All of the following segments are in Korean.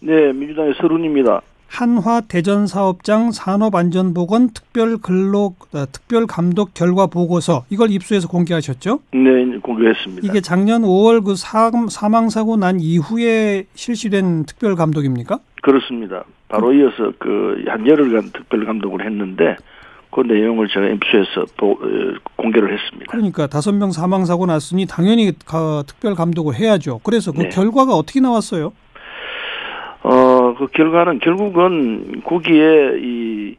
네, 민주당의 서른입니다. 한화 대전사업장 산업안전보건 특별감독 결과 보고서 이걸 입수해서 공개하셨죠? 네, 공개했습니다. 이게 작년 5월 그 사망사고 난 이후에 실시된 특별감독입니까? 그렇습니다. 바로 이어서 한 열흘간 특별감독을 했는데 그 내용을 제가 입수해서 공개를 했습니다. 그러니까 5명 사망사고 났으니 당연히 특별감독을 해야죠. 그래서 그 결과가 어떻게 나왔어요? 그 결과는 결국은 거기에 이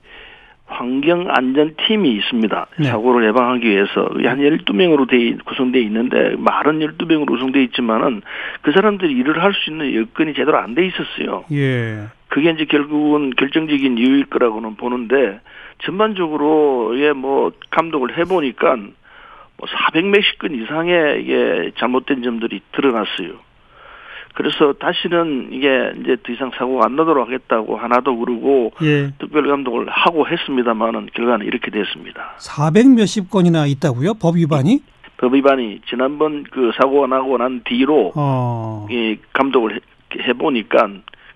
환경안전팀이 있습니다. 네. 사고를 예방하기 위해서 한 12명으로 구성되어 있는데 말은 12명으로 구성되어 있지만은 그 사람들이 일을 할 수 있는 여건이 제대로 안 돼 있었어요. 예. 그게 이제 결국은 결정적인 이유일 거라고는 보는데 전반적으로 감독을 해보니까 400몇십 건 이상의 이게 잘못된 점들이 드러났어요. 그래서 다시는 이게 이제 더 이상 사고가 안 나도록 하겠다고 하나도 그러고 특별감독을 하고 했습니다만은 결과는 이렇게 됐습니다. 400몇십 건이나 있다고요? 법 위반이? 법 위반이 지난번 그 사고가 나고 난 뒤로 이 감독을 해보니까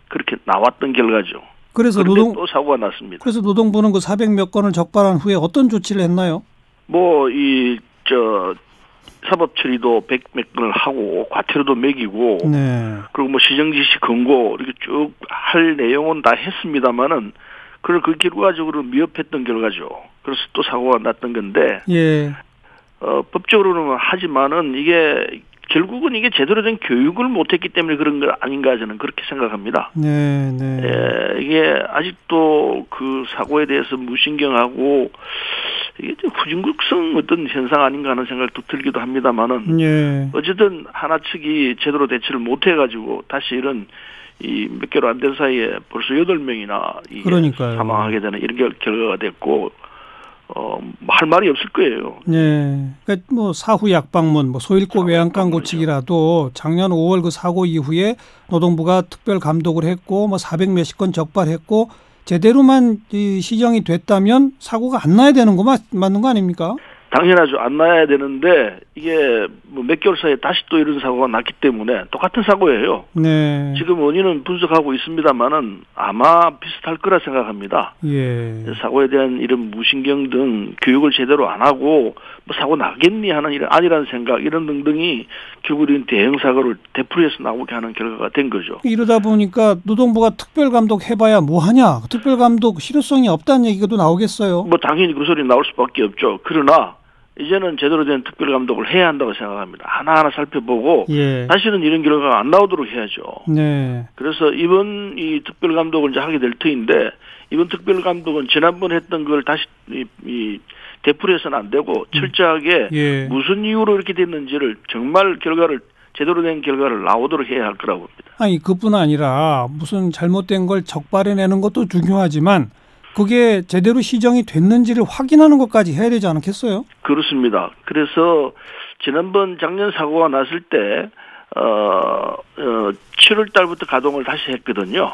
그렇게 나왔던 결과죠. 그래서 또 사고가 났습니다. 그래서 노동부는 그 400몇 건을 적발한 후에 어떤 조치를 했나요? 사법 처리도 100몇 건을 하고 과태료도 매기고 그리고 시정 지시 권고 이렇게 쭉 할 내용은 다 했습니다만은 그 결과적으로 미흡했던 결과죠. 그래서 또 사고가 났던 건데 법적으로는 하지만은 이게 결국은 이게 제대로 된 교육을 못했기 때문에 그런 거 아닌가 저는 그렇게 생각합니다. 이게 아직도 그 사고에 대해서 무신경하고 이게 후진국성 어떤 현상 아닌가 하는 생각도 들기도 합니다만은 어쨌든 하나 측이 제대로 대처를 못해가지고 다시 이런 이 몇 개월 안 된 사이에 벌써 8명이나 사망하게 되는 이런 결과가 됐고. 할 말이 없을 거예요. 그러니까 사후 약방문, 소일고 외양간 고치기라도 작년 5월 그 사고 이후에 노동부가 특별 감독을 했고 400몇십 건 적발했고 제대로만 시정이 됐다면 사고가 안 나야 되는 거 맞는 거 아닙니까? 당연하죠. 안 나야 되는데 이게 몇 개월 사이에 다시 또 이런 사고가 났기 때문에 똑같은 사고예요. 지금 원인은 분석하고 있습니다만은 아마 비슷할 거라 생각합니다. 사고에 대한 이런 무신경 등 교육을 제대로 안 하고 사고 나겠니 하는 이런 아니라는 생각 이런 등등이 결국 이런 대형 사고를 되풀이해서 나오게 하는 결과가 된 거죠. 이러다 보니까 노동부가 특별감독 해봐야 뭐하냐. 특별감독 실효성이 없다는 얘기가 또 나오겠어요. 당연히 그 소리 나올 수밖에 없죠. 그러나 이제는 제대로 된 특별감독을 해야 한다고 생각합니다. 하나하나 살펴보고 다시는 이런 결과가 안 나오도록 해야죠. 그래서 이번 이 특별감독을 이제 하게 될 터인데 이번 특별감독은 지난번 했던 걸 다시 되풀이해서는 안 되고 철저하게 무슨 이유로 이렇게 됐는지를 정말 제대로 된 결과를 나오도록 해야 할 거라고 봅니다. 아니 그뿐 아니라 무슨 잘못된 걸 적발해내는 것도 중요하지만 그게 제대로 시정이 됐는지를 확인하는 것까지 해야 되지 않겠어요? 그렇습니다. 그래서 작년 사고가 났을 때 7월 달부터 가동을 다시 했거든요.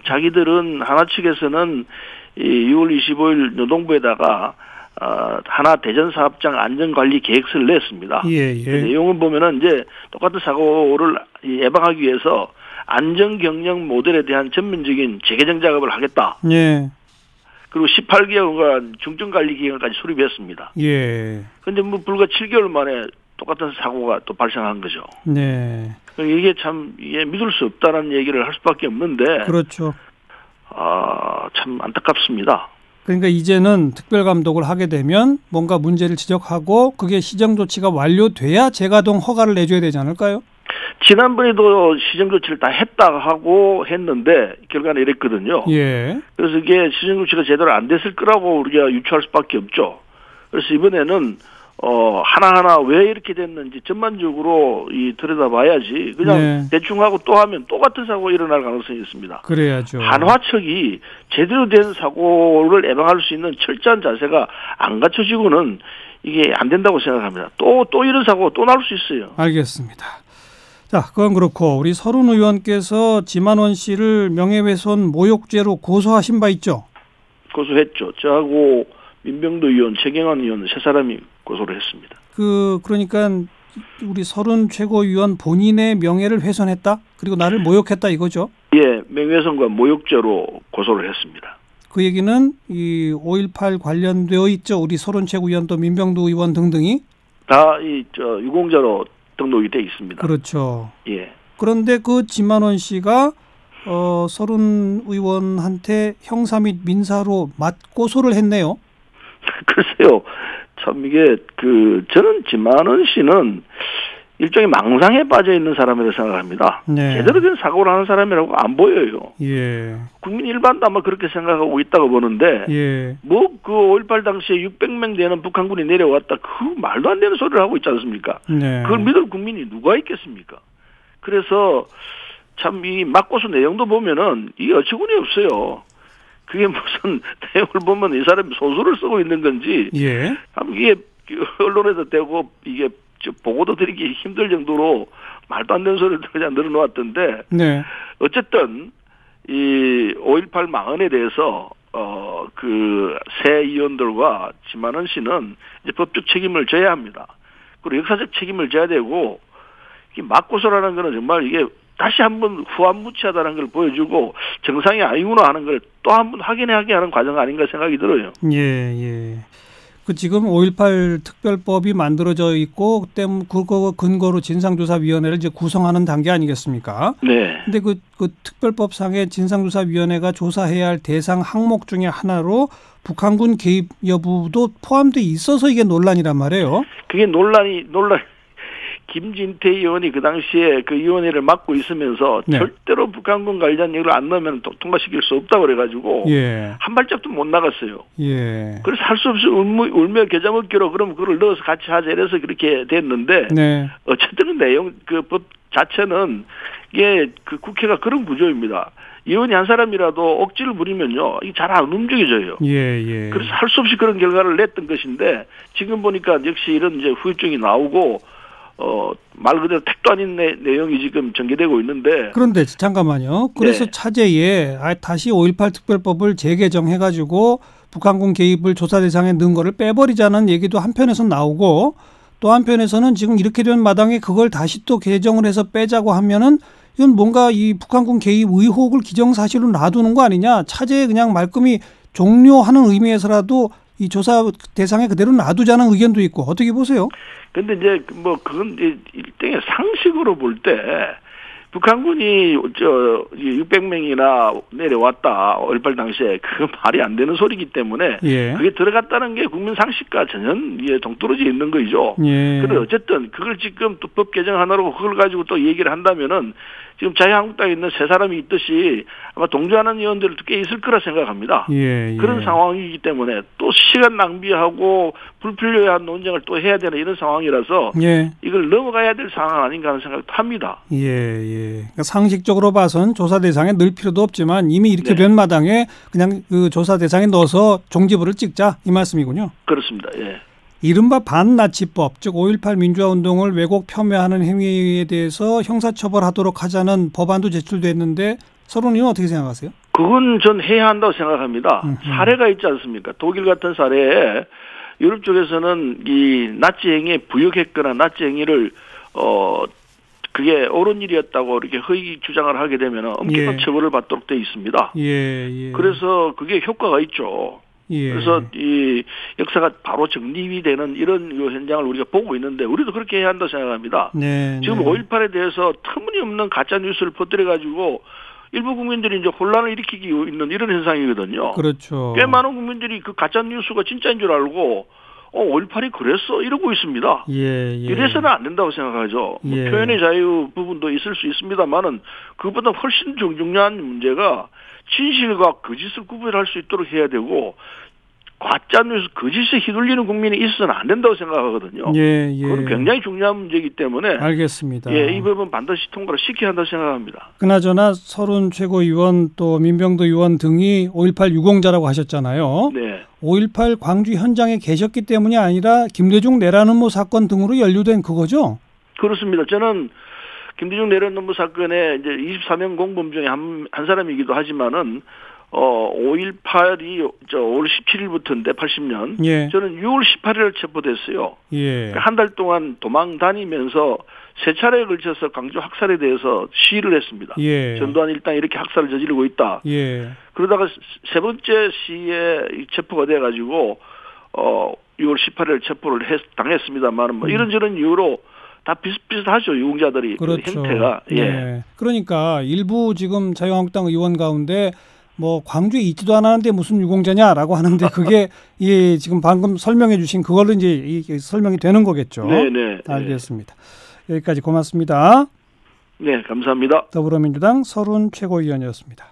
자기들은 하나 측에서는 6월 25일 노동부에다가 하나 대전사업장 안전관리 계획서를 냈습니다. 내용을 보면은 이제 똑같은 사고를 예방하기 위해서 안전경영 모델에 대한 전면적인 재개정 작업을 하겠다. 그리고 18개월간 중증관리 기간까지 수립했습니다. 그런데 불과 7개월 만에 똑같은 사고가 또 발생한 거죠. 이게 이게 믿을 수 없다는 얘기를 할 수밖에 없는데. 그렇죠. 참 안타깝습니다. 그러니까 이제는 특별감독을 하게 되면 뭔가 문제를 지적하고 그게 시정 조치가 완료돼야 재가동 허가를 내줘야 되지 않을까요? 지난번에도 시정 조치를 다 했다 하고 했는데 결과는 이랬거든요. 그래서 이게 시정 조치가 제대로 안 됐을 거라고 우리가 유추할 수밖에 없죠. 그래서 이번에는 하나하나 왜 이렇게 됐는지 전반적으로 들여다봐야지 그냥 대충 하고 또 하면 똑같은 사고가 일어날 가능성이 있습니다. 그래야죠. 한화 측이 제대로 된 사고를 예방할 수 있는 철저한 자세가 안 갖춰지고는 이게 안 된다고 생각합니다. 또 이런 사고가 또 나올 수 있어요. 알겠습니다. 자, 그건 그렇고 우리 서른 의원께서 지만원 씨를 명예훼손 모욕죄로 고소하신 바 있죠? 고소했죠. 저하고 민병도 의원, 최경환 의원 세 사람이 고소를 했습니다. 그러니까 우리 서른 최고위원 본인의 명예를 훼손했다? 그리고 나를 모욕했다 이거죠? 예, 명예훼손과 모욕죄로 고소를 했습니다. 그 얘기는 이 5.18 관련되어 있죠. 우리 서른 최고위원 또 민병두 의원 등등이 다 유공자로 등록이 돼 있습니다. 그렇죠. 예. 그런데 그 진만원 씨가 서른 의원한테 형사 및 민사로 맞고소를 했네요. 글쎄요. 참 이게 저는 진만원 씨는 일종의 망상에 빠져 있는 사람이라고 생각합니다. 네. 제대로 된 사고를 하는 사람이라고 안 보여요. 예. 국민 일반도 아마 그렇게 생각하고 있다고 보는데, 예. 뭐 그 5.18 당시에 600명 되는 북한군이 내려왔다, 그 말도 안 되는 소리를 하고 있지 않습니까? 네. 그걸 믿을 국민이 누가 있겠습니까? 그래서 참 이 맞고소 내용도 보면은 이게 어처구니 없어요. 그게 무슨 내용을 보면 이 사람이 소설을 쓰고 있는 건지, 예. 참 이게 언론에서 대고 이게 보고도 드리기 힘들 정도로 말도 안 되는 소리를 그냥 늘어놓았던데, 네. 어쨌든 이 5.18 망언에 대해서 새 의원들과 진만원 씨는 이제 법적 책임을 져야 합니다. 그리고 역사적 책임을 져야 되고, 이 맞고소라는 거는 정말 이게 다시 한번 후한무치하다는 걸 보여주고 정상이 아니구나 하는 걸 또 한번 확인하게 하는 과정 아닌가 생각이 들어요. 예, 예. 그 지금 5.18 특별법이 만들어져 있고 그거 근거로 진상조사위원회를 이제 구성하는 단계 아니겠습니까? 네. 근데 그 특별법상의 진상조사위원회가 조사해야 할 대상 항목 중에 하나로 북한군 개입 여부도 포함돼 있어서 이게 논란이란 말이에요. 그게 논란이 김진태 의원이 그 당시에 그 위원회를 맡고 있으면서 네. 절대로 북한군 관련 얘기를 안 넣으면 통과시킬 수 없다고 그래가지고 예. 한 발짝도 못 나갔어요. 예. 그래서 할 수 없이 울며 겨자 먹기로 그럼 그걸 넣어서 같이 하자 이래서 그렇게 됐는데 네. 어쨌든 내용 그 법 자체는 이게 그 국회가 그런 구조입니다. 의원이 한 사람이라도 억지를 부리면요 이게 잘 안 움직여져요. 예. 그래서 할 수 없이 그런 결과를 냈던 것인데 지금 보니까 역시 이런 이제 후유증이 나오고 말 그대로 택도 아닌 내용이 지금 전개되고 있는데. 그런데 잠깐만요. 그래서 네. 차제에 다시 5.18 특별법을 재개정해가지고 북한군 개입을 조사 대상에 넣은 거를 빼버리자는 얘기도 한편에서 나오고 또 한편에서는 지금 이렇게 된 마당에 그걸 다시 또 개정을 해서 빼자고 하면은 이건 뭔가 이 북한군 개입 의혹을 기정사실로 놔두는 거 아니냐. 차제에 그냥 말끔히 종료하는 의미에서라도 이 조사 대상에 그대로 놔두자는 의견도 있고 어떻게 보세요? 근데 이제 뭐 그건 일종의 상식으로 볼 때 북한군이 600명이나 내려왔다 5.18 당시에 그 말이 안 되는 소리이기 때문에 예. 그게 들어갔다는 게 국민 상식과 전혀 동떨어져 있는 거죠. 예. 그런데 어쨌든 그걸 지금 또 법 개정 하나로 그걸 가지고 또 얘기를 한다면은 지금 자유한국당에 있는 세 사람이 있듯이 아마 동조하는 의원들도 꽤 있을 거라 생각합니다. 예. 그런 상황이기 때문에 또 시간 낭비하고 불필요한 논쟁을 또 해야 되는 이런 상황이라서 예. 이걸 넘어가야 될 상황 아닌가 하는 생각도 합니다. 예. 그러니까 상식적으로 봐선 조사 대상에 넣을 필요도 없지만 이미 이렇게 네. 된 마당에 그냥 그 조사 대상에 넣어서 종지부를 찍자 이 말씀이군요. 그렇습니다. 예. 이른바 반나치법, 즉 5.18 민주화운동을 왜곡 폄훼하는 행위에 대해서 형사처벌하도록 하자는 법안도 제출됐는데 서론이는 어떻게 생각하세요? 그건 전 해야 한다고 생각합니다. 사례가 있지 않습니까? 독일 같은 사례에 유럽 쪽에서는 이 나치 행위에 부역했거나 나치 행위를 그게 옳은 일이었다고 이렇게 허위 주장을 하게 되면 엄격한 처벌을 받도록 되어 있습니다. 예. 그래서 그게 효과가 있죠. 예. 그래서 이 역사가 바로 정립이 되는 이런 현장을 우리가 보고 있는데 우리도 그렇게 해야 한다고 생각합니다. 네. 지금 5.18에 대해서 터무니없는 가짜 뉴스를 퍼뜨려가지고 일부 국민들이 이제 혼란을 일으키기 있는 이런 현상이거든요. 그렇죠. 꽤 많은 국민들이 그 가짜 뉴스가 진짜인 줄 알고 5.18이 그랬어 이러고 있습니다. 예. 이래서는 안 된다고 생각하죠. 뭐 표현의 자유 부분도 있을 수 있습니다만은 그보다 훨씬 중요한 문제가 진실과 거짓을 구별할 수 있도록 해야 되고 가짜 뉴스 거짓에 휘둘리는 국민이 있어서는 안 된다고 생각하거든요. 예. 그건 굉장히 중요한 문제이기 때문에 알겠습니다. 이 법은 반드시 통과를 시켜야 한다고 생각합니다. 그나저나 서른 최고위원 또 민병두 의원 등이 5.18 유공자라고 하셨잖아요. 네. 5.18 광주 현장에 계셨기 때문이 아니라 김대중 내란음모 사건 등으로 연루된 그거죠? 그렇습니다. 저는 김대중 내란 음모 사건에 이제 24명 공범 중에 한 사람이기도 하지만은 5.18이 5월 17일부터인데 80년. 예. 저는 6월 18일에 체포됐어요. 예. 한 달 동안 도망 다니면서 세 차례에 걸쳐서 강조 학살에 대해서 시위를 했습니다. 예. 전두환 일당이 이렇게 학살을 저지르고 있다. 예. 그러다가 세 번째 시위에 체포가 돼가지고 6월 18일 체포를 당했습니다만 뭐 이런저런 이유로 다 비슷비슷하죠. 유공자들이. 그렇죠. 그 형태가. 예. 네. 그러니까 일부 지금 자유한국당 의원 가운데 뭐 광주에 있지도 않았는데 무슨 유공자냐라고 하는데 그게 예, 지금 방금 설명해 주신 그걸로 이제 설명이 되는 거겠죠. 네네. 알겠습니다. 여기까지 고맙습니다. 네, 감사합니다. 더불어민주당 서른 최고위원이었습니다.